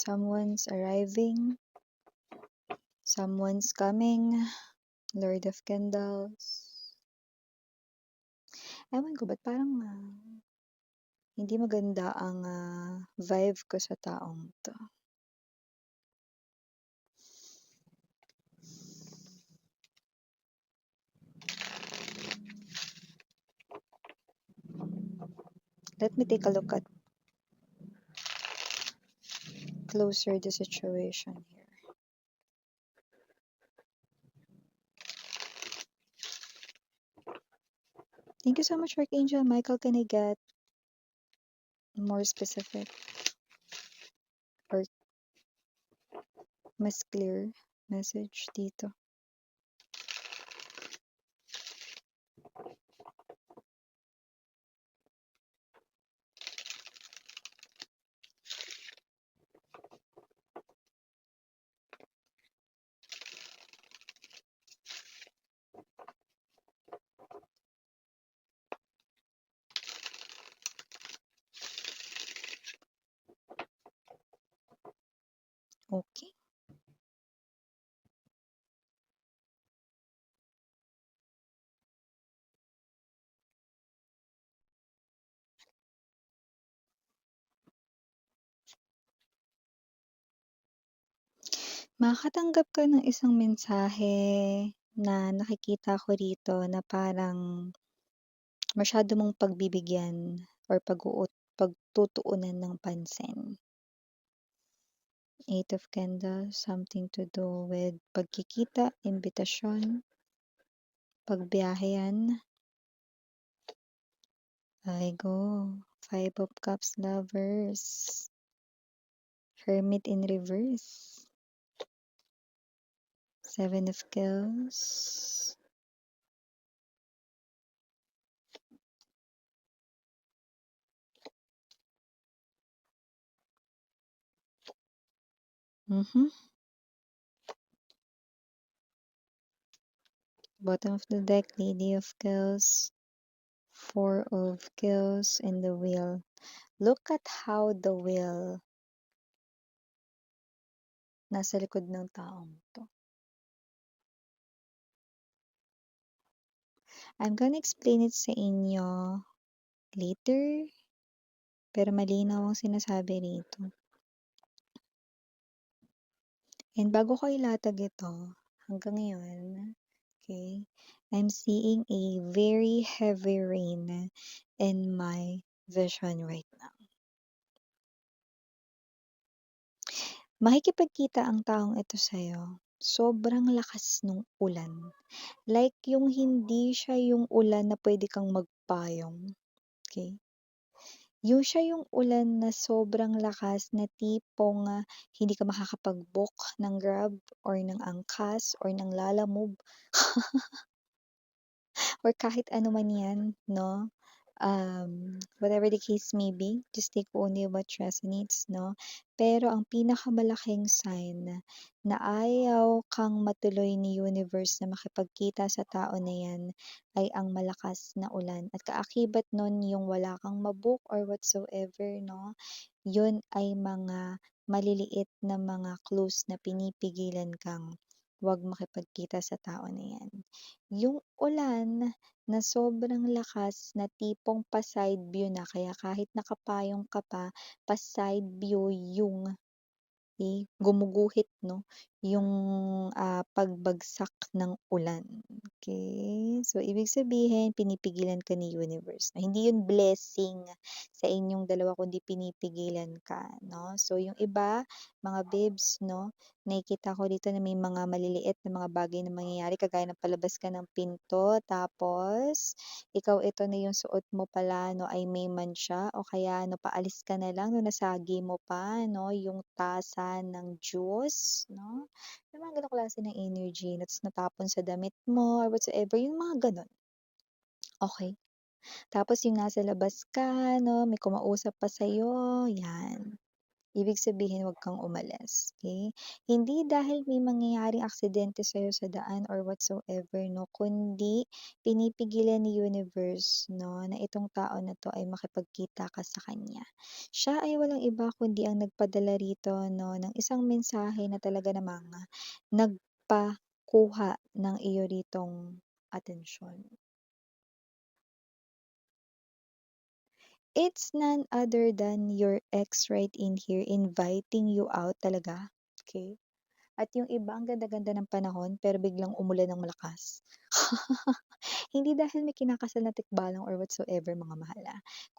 Someone's arriving. Someone's coming. Lord of Candles. Ewan ko ba't parang hindi maganda ang vibe ko sa taong to. Let me take a look at closer the situation here. Thank you so much, Archangel Michael. Can I get more specific or mas clear message dito? Okay. Makakatanggap ka ng isang mensahe na nakikita ko rito na parang masyado mong pagbibigyan or pagtutuunan ng pansin. Eight of Candles, something to do with pagkikita, imbitasyon, pagbiyahe yan. I go. Five of Cups, Lovers. Hermit in reverse. Seven of Kills. Bottom of the deck, Lady of Kills. Four of Kills and the Wheel. Look at how the Wheel nasa likod ng taong to. I'm gonna explain it sa inyo later, pero malinaw ang sinasabi rito. And bago ko ilatag ito, hanggang ngayon, okay, I'm seeing a very heavy rain in my vision right now. Makikipagkita ang taong ito sa'yo. Sobrang lakas ng ulan. Like yung hindi siya yung ulan na pwede kang magpayong. Okay? Yung siya yung ulan na sobrang lakas na tipong hindi ka makakapag-book ng Grab or ng Angkas or ng Lalamove or kahit ano man yan, no? Whatever the case may be, just take only what resonates, no? Pero ang pinakamalaking sign na ayaw kang matuloy ni universe na makipagkita sa tao na yan ay ang malakas na ulan. At kaakibat nun yung wala kang mabook or whatsoever, no? Yun ay mga maliliit na mga clues na pinipigilan kang wag makipagkita sa tao na yan. Yung ulan na sobrang lakas na tipong pa-side view na kaya kahit nakapayong ka pa, pa-side view yung gumuguhit, no? Yung pagbagsak ng ulan. Okay? So, ibig sabihin, pinipigilan ka ni universe. Hindi yun blessing sa inyong dalawa, kundi pinipigilan ka, no? So, yung iba, mga babes, no? Nakikita ko dito na may mga maliliit na mga bagay na mangyayari, kagaya ng palabas ka ng pinto, tapos, ikaw ito na yung suot mo pala, no, ay may mansya, o kaya, no, paalis ka na lang, no, nasagi mo pa, no, yung tasa ng juice, no? Yung mga ganong klase ng energy na natapon sa damit mo or whatsoever, yung mga ganon. Okay? Tapos yung nasa labas ka, no, may kumausap pa sa'yo, yan. ibig sabihin huwag kang umalis, okey? Hindi dahil may mangyayaring aksidente sa'yo sa daan or whatsoever 'no, kundi pinipigilan ni universe 'no, na itong tao na 'to ay makipagkita ka sa kanya. Siya ay walang iba kundi ang nagpadala rito 'no, ng isang mensahe na talaga namang nagpakuha ng iyo ritong atensyon. It's none other than your ex right in here inviting you out talaga, okey? At yung iba ang ganda-ganda ng panahon pero biglang umulan ng malakas. Hindi dahil may kinakasal na tikbalang or whatsoever mga mahal,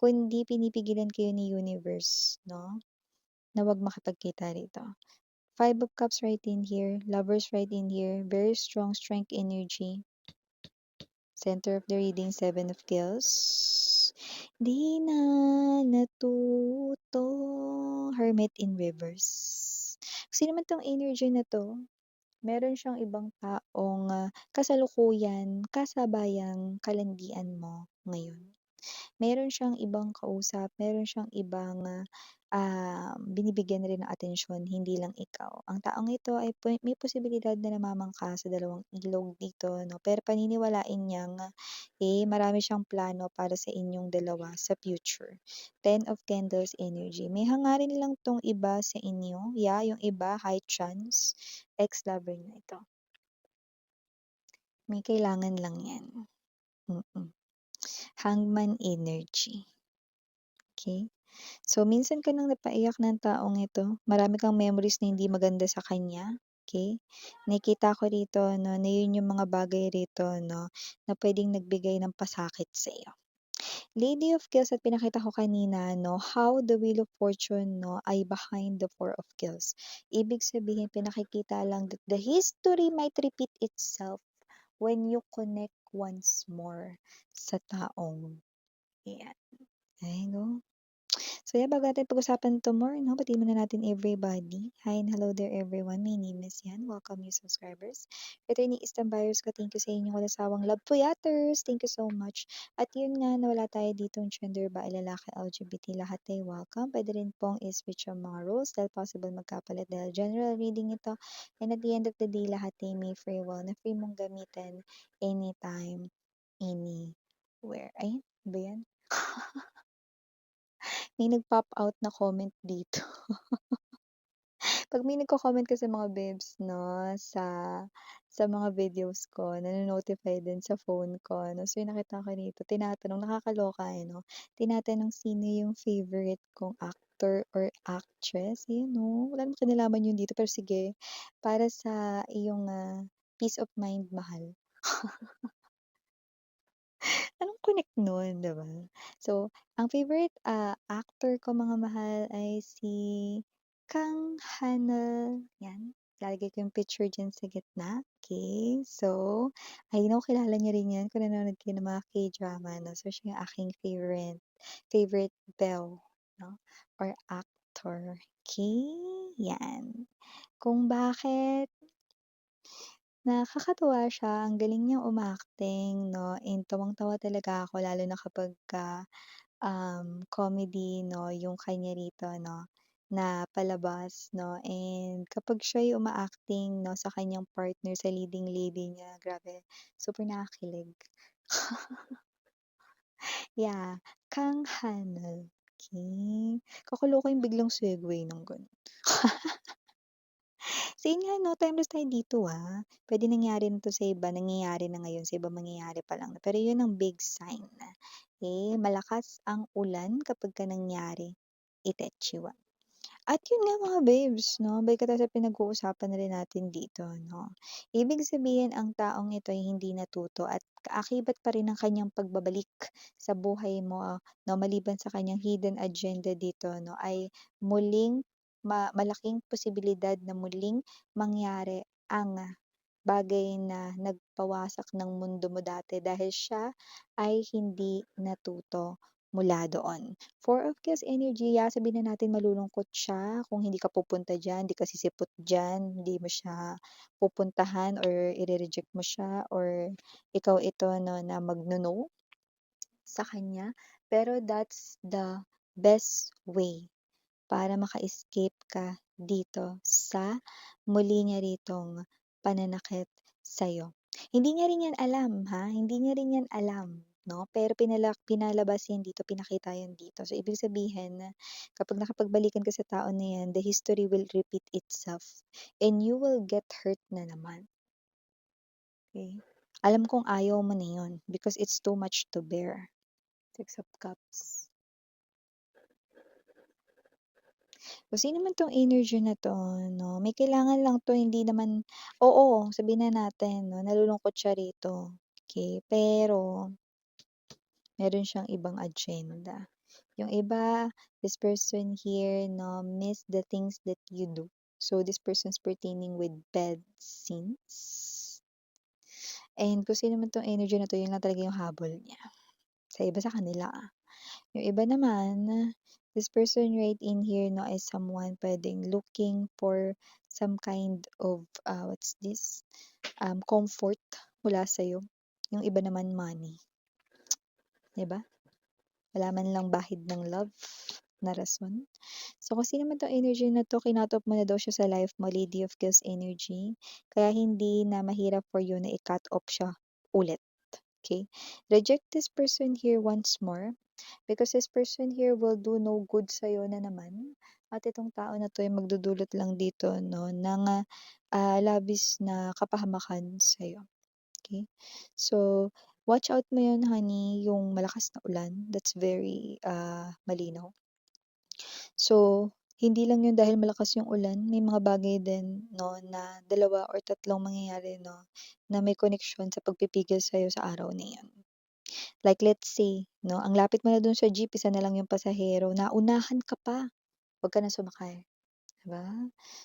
kundi pinipigilan kayo ni universe 'no, na 'wag makipagkita rito. Five of Cups right in here, Lovers right in here, very strong strength energy. Center of the reading, Seven of Kills. Di na natuto, Hermit in reverse. Sino man 'tong energy na 'to, meron siyang ibang taong, kasalukuyan kasabayang kalandian mo ngayon. Meron siyang ibang kausap, meron siyang ibang, binibigyan rin ng atensyon, hindi lang ikaw. Ang taong ito ay may posibilidad na namamangka sa dalawang ilog dito 'no, pero paniniwalain niyang, marami siyang plano para sa inyong dalawa sa future. Ten of Candles energy, may hangarin lang 'tong iba sa inyo, yeah, yung iba high chance, ex-lover niyo ito. May kailangan lang 'yan, mm. Hangman energy, okey? So, minsan ka ng napaiyak ng taong ito, marami kang memories na hindi maganda sa kanya, okey? Nakikita ko rito 'no, na yun yung mga bagay rito 'no, na puwedeng nagbigay ng pasakit sa'yo. Lady of Kills at pinakita ko kanina 'no, how the Wheel of Fortune 'no, ay behind the Four of Kills. Ibig sabihin pinakikita lang that the history might repeat itself when you connect once more sa taong iyan. Ay 'no. So yeah, bago natin pag-usapan 'to more 'no, batiin muna natin everybody. Hi and hello there everyone, my name is Yan, welcome new subscribers. Returning buyers ko, thank you sa inyong walang sawang love puyaters, thank you so much. At yun nga, nawala tayo ditong gender ba, lalaki, LGBT, lahat ay welcome. Pwede rin pong i-switch ang mga roles dahil possible magkapalit dahil general reading ito. And at the end of the day, lahat ay may free will na free mong gamitin anytime, anywhere. Ayun, ba yan? May nag-pop out na comment dito. 'Pag may nagko-comment kasi mga babes 'no, sa mga videos ko, nano-notify din sa phone ko 'no. So yung nakita ko dito, tinatanong, nakakaloka eh 'no, tinatanong sino yung favorite kong actor or actress, ayun 'no. Wala namang kinalaman yun dito, pero sige, para sa iyong, peace of mind mahal. Anong connect nun, 'di ba? So, ang favorite, actor ko mga mahal ay si Kang Hanel, 'yan. Ilalagay ko yung picture diyan sa gitna, okey. So, I know kilala niyo rin 'yan kung nanonood kayo ng mga K-drama 'no. So, siya yung aking favorite favorite belle 'no, or actor, okey, 'yan. Kung bakit nakakatuwa siya, ang galing niyang umacting 'no, and tawang-tawa talaga ako lalo na kapagka, comedy 'no, yung kanya rito 'no, na palabas 'no, and kapag siya'y uma-acting 'no, sa kanyang partner, sa leading lady niya, grabe super nakakakilig. Yeah, Kang Hanel, okey. Kakaloka yung biglang segue ng gano'n. So yun nga 'no, timeless tayo dito, Puwede nangyari na 'to sa iba, nangyayari na ngayon, sa iba mangyayari pa lang. Pero yun ang big sign na, malakas ang ulan kapagka nangyari, ite-chiwa. At yun nga mga babes 'no, balik tayo sa pinag-uusapan na rin natin dito 'no. Ibig sabihin ang taong ito ay hindi natuto at kaakibat pa rin ang kanyang pagbabalik sa buhay mo 'no, maliban sa kanyang hidden agenda dito 'no, ay muling malaking posibilidad na muling mangyari ang bagay na nagpawasak ng mundo mo dati dahil siya ay hindi natuto mula doon. Four of Cups energy, sabihin na natin malulungkot siya kung hindi ka pupunta diyan, hindi ka sisipot diyan, hindi mo siya pupuntahan or ire-reject mo siya or ikaw ito 'no, na magno-no sa kanya. Pero that's the best way para maka-escape ka dito sa muli niya ritong pananakit sa'yo. Hindi niya rin 'yan alam, ha, hindi niya rin 'yan alam, 'no, pero pinalabas 'yan dito, pinakita 'yan dito. So, ibig sabihin na kapag nakipagbalikan ka sa tao na 'yan, the history will repeat itself and you will get hurt na naman, okey? Alam kong ayaw mo na 'yun because it's too much to bear. Six of Cups. Kung sino man 'tong energy na 'to 'no, may kailangan lang 'to hindi naman oo, sabihin na natin 'no, nalulungkot siya rito, okey. Pero meron siyang ibang agenda. Yung iba, this person here 'no, miss the things that you do. So, this person's pertaining with bad sins. And kung sino man 'tong energy na 'to, yun lang talaga yung habol niya. Sa iba sa kanila, Yung iba naman, this person right in here 'no, is someone puwedeng looking for some kind of, what's this, comfort mula sa'yo. Yung iba naman money, 'di ba? Wala man lang bahid ng love na rason. So, kung sino man 'tong energy na 'to, kinat-off mo na daw siya sa life mo, Lady of Cups energy. Kaya hindi na mahirap for you na i-cut off siya ulit, okay? Reject this person here once more. Because this person here will do no good sa'yo na naman. At itong tao na 'to ay magdudulot lang dito 'no ng, labis na kapahamakan sa'yo, okey? So, watch out mo 'yun honey, yung malakas na ulan, that's very, malinaw. So, hindi lang 'yun dahil malakas yung ulan, may mga bagay din 'no na dalawa or tatlong mangyayari 'no, na may koneksyon sa pagpipigil sa'yo sa araw na 'yan. Like let's say 'no, ang lapit mo na dun sa jeep, isa na lang yung pasahero, naunahan ka pa, wag ka na sumakay, 'di ba?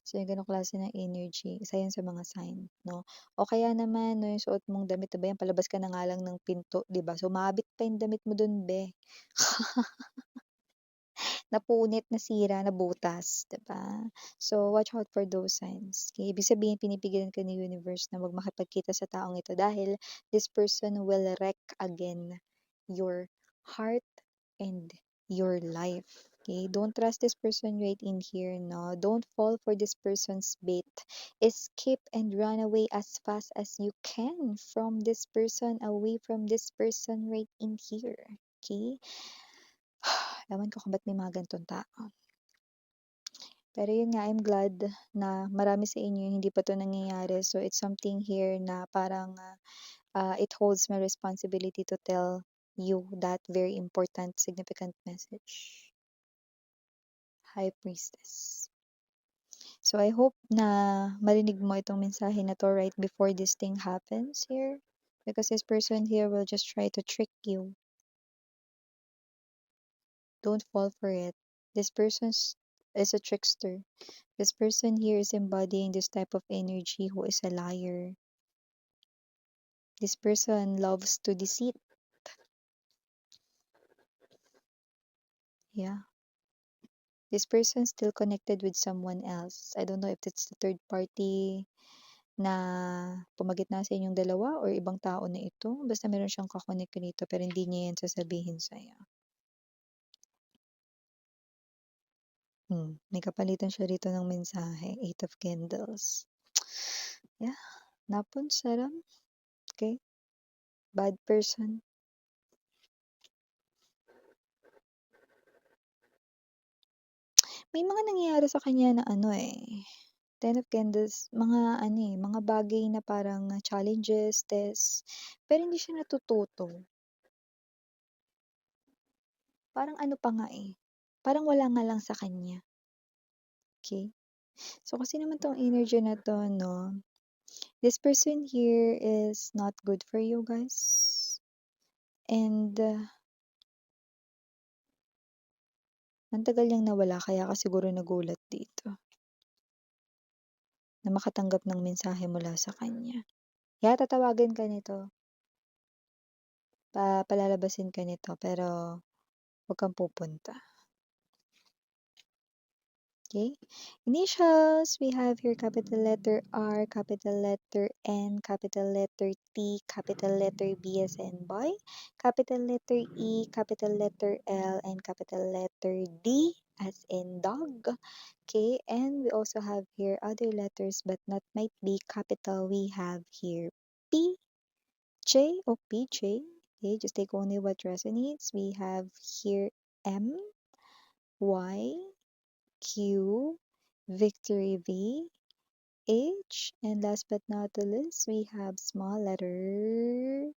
So, yung gano'ng klase ng energy, isa yan sa mga sign 'no. O kaya naman 'no, yung suot mong damit, 'di ba yan palabas ka na nga lang ng pinto, 'di ba? Sumabit pa yung damit mo dun be, napunit, nasira, nabutas, 'di ba? So, watch out for those signs, okey? Ibig sabihin pinipigilan ka ni universe na wag makipagkita sa taong ito dahil this person will wreck again your heart and your life. Okay? Don't trust this person right in here, no? Don't fall for this person's bait. Escape and run away as fast as you can from this person, away from this person right in here. Okay? Ewan ko kung ba't may mga ganitong tao. Pero yun nga, I'm glad na marami sa inyo hindi pa 'to nangyayari. So, it's something here na parang it holds my responsibility to tell you that very important, significant message. High Priestess. So, I hope na marinig mo itong mensahe na to right before this thing happens here. Because this person here will just try to trick you. Don't fall for it. This person is a trickster. This person here is embodying this type of energy who is a liar. This person loves to deceive. Yeah. This person still connected with someone else. I don't know if it's the third party na pumagitna sa inyong dalawa or ibang tao na ito. Basta meron siyang kakonek nito pero hindi niya yan sasabihin sa'yo. May kapalitan siya rito ng mensahe. Eight of Candles. Yeah. Napon, saram. Okay. Bad person. May mga nangyayari sa kanya na ano Ten of Candles, mga ano mga bagay na parang challenges, tests, pero hindi siya natututo. Parang ano pa nga parang wala nga lang sa kanya. Okay? So, kasi naman 'tong energy na 'to 'no, this person here is not good for you guys. And, ang tagal niyang nawala kaya ka siguro nagulat dito, na makatanggap ng mensahe mula sa kanya. Kaya tatawagan ka nito, palalabasin ka nito pero 'wag kang pupunta. Okay. Initials, we have here capital letter R, capital letter N, capital letter T, capital letter B as in boy, capital letter E, capital letter L, and capital letter D as in dog. Okay, and we also have here other letters but not might be capital. We have here P, J or PJ. Okay, just take only what resonates. We have here M, Y, Q, Victory V, H, and last but not the least, we have small letter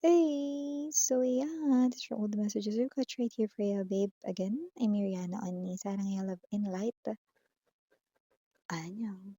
A. So yeah, these are all the messages we've got right here for you, babe. Again, I'm Mariana on Sarang Love in Light. Annyeong.